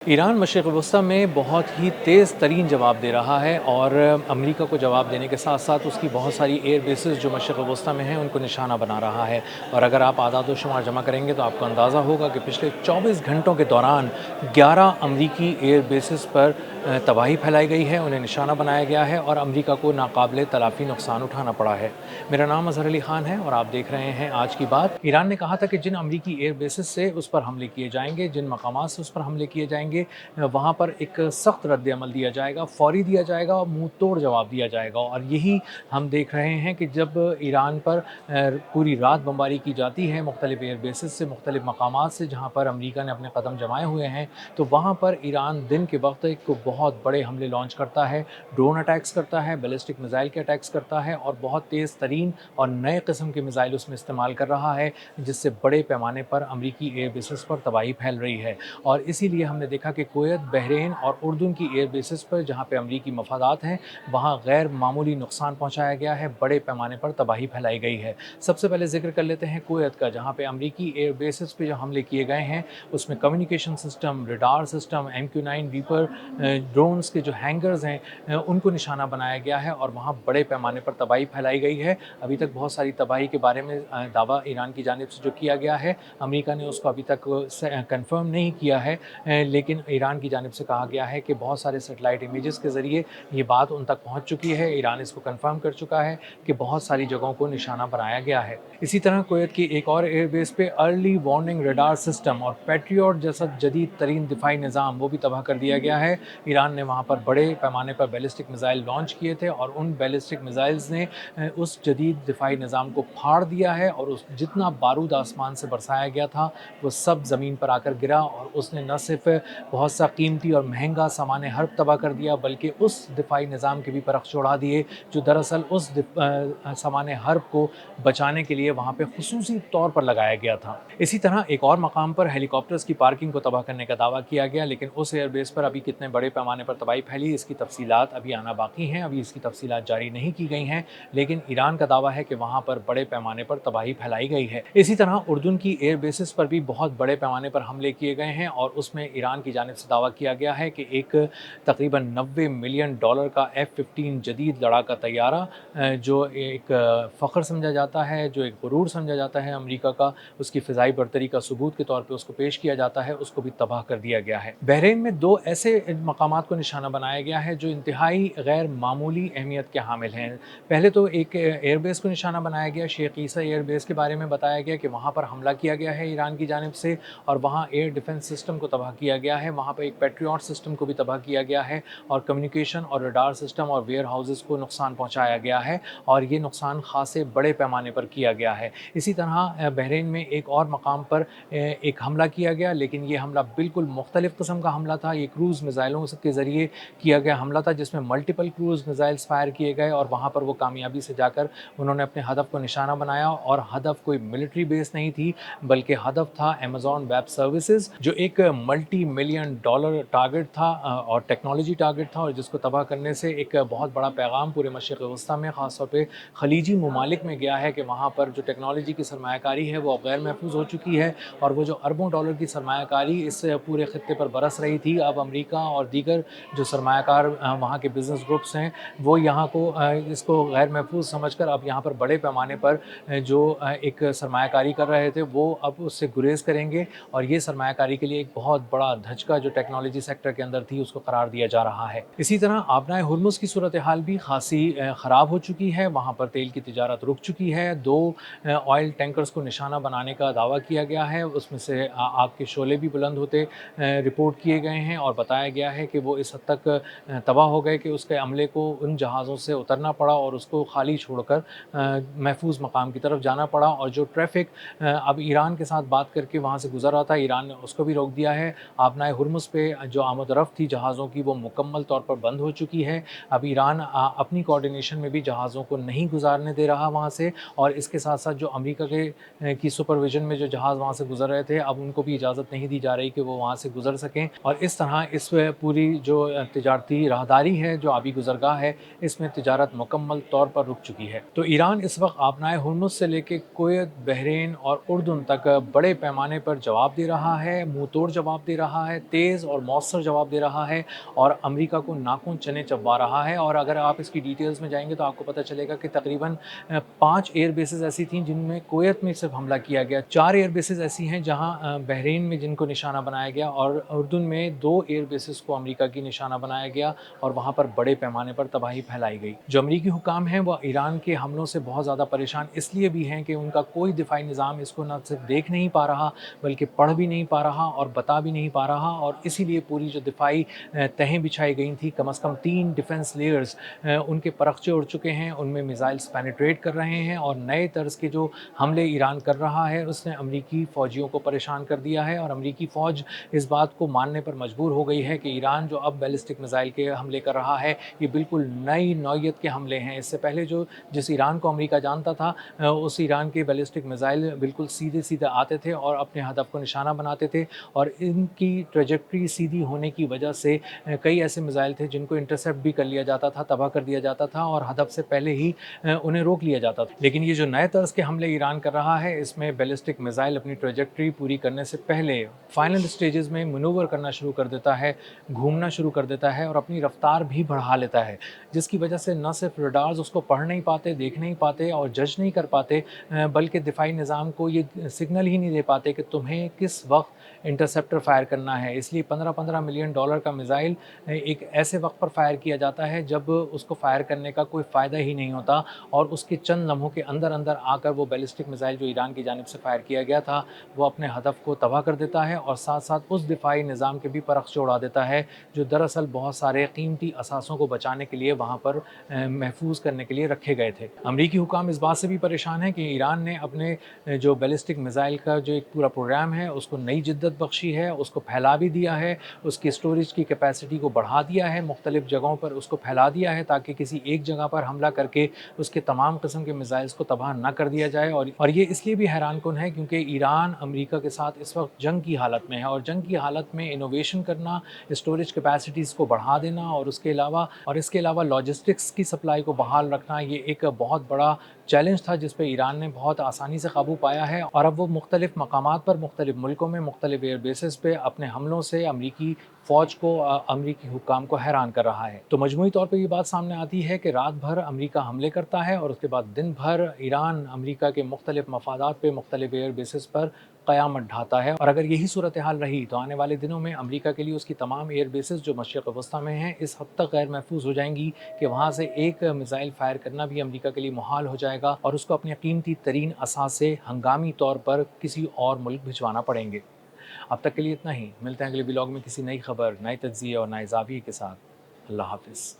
Iran मशरिक़ वस्ती में बहुत ही तेज़ तरीन जवाब दे रहा है और अमेरिका को जवाब देने के साथ साथ उसकी बहुत सारी एयर बेसेस जो मशरिक़ वस्ती में हैं उनको निशाना बना रहा है। और अगर आप आदाद व शुमार जमा करेंगे तो आपको अंदाज़ा होगा कि पिछले 24 घंटों के दौरान 11 अमरीकी एयर बेसेस पर तबाही फैलाई गई है, उन्हें निशाना बनाया गया है और अमेरिका को नाकाबिले तलाफ़ी नुकसान उठाना पड़ा है। मेरा नाम अज़हर अली ख़ान है और आप देख रहे हैं आज की बात। ईरान ने कहा था कि जिन अमरीकी एयर बेसेस से उस पर हमले किए जाएंगे, जिन मकामात से उस पर हमले किए जाएंगे, वहाँ पर एक सख्त रद्द-ए-अमल दिया जाएगा, फ़ौरी दिया जाएगा और मुँह तोड़ जवाब दिया जाएगा। और यही हम देख रहे हैं कि जब ईरान पर पूरी रात बमबारी की जाती है मुख्तलिफ़ एयर बेसेस से, मुख्तलिफ़ मकामात से जहाँ पर अमेरिका ने अपने कदम जमाए हुए हैं, तो वहाँ पर ईरान दिन के वक्त एक बहुत बड़े हमले लॉन्च करता है, ड्रोन अटैक्स करता है, बैलिस्टिक मिसाइल के अटैक्स करता है और बहुत तेज़ तरीन और नए किस्म के मिसाइल उसमें इस्तेमाल कर रहा है, जिससे बड़े पैमाने पर अमरीकी एयर बेसेस पर तबाही फैल रही है। और इसीलिए हमने देखा कि कुवैत, बहरीन और उर्दून की एयर बेसेस पर जहाँ पे अमरीकी मफादात हैं, वहाँ गैर मामूली नुकसान पहुँचाया गया है, बड़े पैमाने पर तबाही फैलाई गई है। सबसे पहले ज़िक्र कर लेते हैं कुवैत का, जहाँ पे अमरीकी एयर बेसेस पे जो हमले किए गए हैं, उसमें communication system, radar system, MQ-9 reaper drones के जो हैंगर्स हैं उनको निशाना बनाया गया है और वहाँ बड़े पैमाने पर तबाही फैलाई गई है। अभी तक बहुत सारी तबाही के बारे में दावा ईरान की जानिब से जो किया गया है, अमेरिका ने उसको अभी तक कंफर्म नहीं किया है, लेकिन ईरान की जानिब से कहा गया है कि बहुत सारे सैटेलाइट इमेजेस के ज़रिए ये बात उन तक पहुँच चुकी है। ईरान इसको कंफर्म कर चुका है कि बहुत सारी जगहों को निशाना बनाया गया है। इसी तरह कुवैत की एक और एयरबेस पे अर्ली वार्निंग रडार सिस्टम और पैट्रियट जैसा जदीद तरीन दिफाई निज़ाम वो भी तबाह कर दिया गया है। ईरान ने वहाँ पर बड़े पैमाने पर बैलिस्टिक मिसाइल लॉन्च किए थे और उन बैलिस्टिक मिसाइल्स ने उस जदीद दिफाई निज़ाम को फाड़ दिया है और उस जितना बारूद आसमान से बरसाया गया था वो सब ज़मीन पर आकर गिरा और उसने न सिर्फ बहुत सा कीमती और महंगा सामान हर्ब तबाह कर दिया, बल्कि उस दिफाई निज़ाम के भी परख चढ़ा दिए जो दरअसल उस सामान हर्ब को बचाने के लिए वहाँ पे खुसूसी तौर पर लगाया गया था। इसी तरह एक और मकाम पर हेलीकॉप्टर्स की पार्किंग को तबाह करने का दावा किया गया, लेकिन उस एयरबेस पर अभी कितने बड़े पैमाने पर तबाही फैली इसकी तफसीलात अभी आना बाकी हैं, अभी इसकी तफसीलात जारी नहीं की गई हैं, लेकिन ईरान का दावा है कि वहाँ पर बड़े पैमाने पर तबाही फैलाई गई है। इसी तरह उर्दून की एयर बेसिस पर भी बहुत बड़े पैमाने पर हमले किए गए हैं और उसमें ईरान की जानिब से दावा किया गया है कि एक तकरीबन $90 मिलियन का F-15 जदीद लड़ाका तैयारा जो एक फ़ख्र समझा जाता है, जो एक गुरूर समझा जाता है अमेरिका का, उसकी फ़िज़ाई बरतरी का सबूत के तौर पे उसको पेश किया जाता है, उसको भी तबाह कर दिया गया है। बहरीन में 2 ऐसे मकामात को निशाना बनाया गया है जो इंतहाई गैर मामूली अहमियत के हामिल हैं। पहले तो एक एयरबेस को निशाना बनाया गया, शेख ईसा एयरबेस के बारे में बताया गया कि वहाँ पर हमला किया गया है ईरान की जानिब से और वहाँ एयर डिफेंस सिस्टम को तबाह किया गया है, वहाँ पर एक पैट्रियट सिस्टम को भी तबाह किया गया है और कम्युनिकेशन और रडार सिस्टम और वेयर हाउसेस को नुकसान पहुँचाया गया है और ये नुकसान खासे बड़े पैमाने पर किया गया है। इसी तरह बहरीन में एक और मकाम पर एक हमला किया गया, लेकिन ये हमला बिल्कुल मुख्तलिफ किस्म का हमला था। ये क्रूज़ मिसाइलों के ज़रिए किया गया हमला था जिसमें मल्टीपल क्रूज़ मिसाइल्स फायर किए गए और वहाँ पर वो कामयाबी से जाकर उन्होंने अपने हदफ को निशाना बनाया और हदफ कोई मिलिट्री बेस नहीं थी, बल्कि हदफ था अमेज़न वेब सर्विसेज जो एक $multi-million टारगेट था और टेक्नोलॉजी टारगेट था और जिसको तबाह करने से एक बहुत बड़ा पैगाम पूरे मशरिक़ वस्ती में, ख़ासतौर पे खलीजी ममालिक में गया है कि वहाँ पर जो टेक्नोलॉजी की सरमायाकारी है वो अब गैर महफूज हो चुकी है और वो जो अरबों डॉलर की सरमायाकारी इस पूरे खित्ते पर बरस रही थी, अब अमेरिका और दीगर जो सरमायाकार वहाँ के बिज़नेस ग्रुप्स हैं वो यहाँ को इसको गैर महफूज समझकर अब यहाँ पर बड़े पैमाने पर जो एक सरमायाकारी कर रहे थे वो अब उससे गुरेज़ करेंगे और ये सरमायाकारी के लिए एक बहुत बड़ा धचका जो टेक्नोलॉजी सेक्टर के अंदर थी उसको करार दिया जा रहा है। इसी तरह आबनाए हुर्मुज़ की सूरत हाल भी खासी ख़राब हो चुकी है, वहाँ पर तेल की तिजारत रुक चुकी है। 2 ऑयल टैंकर्स को निशाना बनाने का दावा किया गया है, उसमें से आग के शोले भी बुलंद होते रिपोर्ट किए गए हैं और बताया गया है कि वो इस हद तक तबाह हो गए कि उसके अमले को उन जहाज़ों से उतरना पड़ा और उसको खाली छोड़कर महफूज मकाम की तरफ जाना पड़ा और जो ट्रैफ़िक अब ईरान के साथ बात करके वहाँ से गुजर रहा था, ईरान ने उसको भी रोक दिया है। आबनाए हुर्मुज़ पे जो आमद रफ्त थी जहाज़ों की वो मुकम्मल तौर पर बंद हो चुकी है। अब ईरान अपनी कोऑर्डिनेशन में भी जहाज़ों को नहीं गुजारने दे रहा वहाँ से और इसके साथ साथ जो अमेरिका के की सुपरविजन में जो जहाज़ वहाँ से गुजर रहे थे अब उनको भी इजाज़त नहीं दी जा रही कि वो वहाँ से गुजर सकें और इस तरह इस पूरी پوری جو تجارتی راہداری ہے، جو آبی گزرگاہ ہے، اس میں تجارت مکمل طور پر رک چکی ہے۔ تو ایران اس وقت آبنائے ہرمز سے لے کے کویت، بحرین اور اردن تک بڑے پیمانے پر جواب دے رہا ہے، منہ توڑ جواب دے رہا ہے، تیز اور مؤثر جواب دے رہا ہے اور امریکہ کو ناخن چنے چبوا رہا ہے۔ اور اگر آپ اس کی ڈیٹیلز میں جائیں گے تو آپ کو پتہ چلے گا کہ تقریباً 5 ایئر بیسز ایسی تھیں جن میں کویت میں صرف حملہ کیا گیا، 4 ایئر بیسز ایسی ہیں جہاں بحرین میں جن کو نشانہ بنایا گیا، اور اردن میں 2 ایئر بیسز کو امریکہ کی نشانہ بنایا گیا اور وہاں پر بڑے پیمانے پر تباہی پھیلائی گئی۔ جو امریکی حکام ہیں وہ ایران کے حملوں سے بہت زیادہ پریشان اس لیے بھی ہیں کہ ان کا کوئی دفاعی نظام اس کو نہ صرف دیکھ نہیں پا رہا بلکہ پڑھ بھی نہیں پا رہا اور بتا بھی نہیں پا رہا، اور اسی لیے پوری جو دفاعی تہیں بچھائی گئی تھیں، کم از کم 3 ڈیفنس لیئرز ان کے پرخچے اڑ چکے ہیں، ان میں میزائلز پینیٹریٹ کر رہے ہیں، اور نئے طرز کے جو حملے ایران کر رہا ہے اس نے امریکی فوجیوں کو پریشان کر دیا ہے، اور امریکی فوج اس بات کو ماننے پر مجبور ہو گئی ہے کہ ایران جو اب بیلسٹک میزائل کے حملے کر رہا ہے یہ بالکل نئی نوعیت کے حملے ہیں۔ اس سے پہلے جس ایران کو امریکہ جانتا تھا، اس ایران کے بیلسٹک میزائل بالکل سیدھے سیدھے آتے تھے اور اپنے ہدف کو نشانہ بناتے تھے، اور ان کی ٹریجیکٹری سیدھی ہونے کی وجہ سے کئی ایسے میزائل تھے جن کو انٹرسیپٹ بھی کر لیا جاتا تھا، تباہ کر دیا جاتا تھا اور ہدف سے پہلے ہی انہیں روک لیا جاتا تھا۔ لیکن یہ جو نئے طرز کے حملے ایران کر رہا ہے اس میں بیلسٹک میزائل اپنی ٹریجیکٹری پوری کرنے سے پہلے فائنل سٹیجز میں منور کرنا شروع کر دیتا ہے، گھومنا شروع کر دیتا ہے اور اپنی رفتار بھی بڑھا لیتا ہے، جس کی وجہ سے نہ صرف ریڈارز اس کو پڑھ نہیں پاتے، دیکھ نہیں پاتے اور جج نہیں کر پاتے، بلکہ دفاعی نظام کو یہ سگنل ہی نہیں دے پاتے کہ تمہیں کس وقت انٹرسیپٹر فائر کرنا ہے۔ اس لیے $15 ملین کا میزائل ایک ایسے وقت پر فائر کیا جاتا ہے جب اس کو فائر کرنے کا کوئی فائدہ ہی نہیں ہوتا، اور اس کے چند لمحوں کے اندر آ کر وہ بیلسٹک میزائل جو ایران کی جانب سے فائر کیا گیا تھا وہ اپنے ہدف کو تباہ کر دیتا ہے، اور ساتھ ساتھ اس دفاعی نظام کے بھی پرخچے اڑا دیتا ہے جو دراصل بہت سارے قیمتی اثاثوں کو بچانے کے لیے وہاں پر محفوظ کرنے کے لیے رکھے گئے تھے۔ امریکی حکام اس بات سے بھی پریشان ہیں کہ ایران نے اپنے جو بیلسٹک میزائل کا جو ایک پورا پروگرام ہے اس کو نئی جدت بخشی ہے، اس کو پھیلا بھی دیا ہے، اس کی اسٹوریج کی کیپیسٹی کو بڑھا دیا ہے، مختلف جگہوں پر اس کو پھیلا دیا ہے تاکہ کسی ایک جگہ پر حملہ کر کے اس کے تمام قسم کے میزائلز کو تباہ نہ کر دیا جائے۔ اور یہ اس لیے بھی حیران کن ہے کیونکہ ایران امریکہ کے ساتھ اس وقت جنگ کی حالت میں ہے، اور جنگ کی حالت میں انوویشن کرنا، اسٹوریج کیپیسٹیز کو بڑھا دینا اور اس کے علاوہ لاجسٹکس کی سپلائی کو بحال رکھنا یہ ایک بہت بڑا چیلنج تھا جس پہ ایران نے بہت آسانی سے قابو پایا ہے، اور اب وہ مختلف مقامات پر، مختلف ملکوں میں، مختلف ایئر بیسز پہ اپنے حملوں سے امریکی فوج کو، امریکی حکام کو حیران کر رہا ہے۔ تو مجموعی طور پہ یہ بات سامنے آتی ہے کہ رات بھر امریکہ حملے کرتا ہے اور اس کے بعد دن بھر ایران امریکہ کے مختلف مفادات پہ، مختلف ایئر بیسز پر قیامت ڈھاتا ہے، اور اگر یہی صورتحال رہی تو آنے والے دنوں میں امریکہ کے لیے اس کی تمام ایئر بیسز جو مشرق وسطیٰ میں ہیں اس حد تک غیر محفوظ ہو جائیں گی کہ وہاں سے ایک میزائل فائر کرنا بھی امریکہ کے لیے محال ہو جائے گا، اور اس کو اپنے قیمتی ترین اثاثے ہنگامی طور پر کسی اور ملک بھجوانا پڑیں گے۔ اب تک کے لیے اتنا ہی، ملتے ہیں اگلے ولاگ میں کسی نئی خبر، نئے تجزیے اور نئے زاویے کے ساتھ۔ اللہ حافظ۔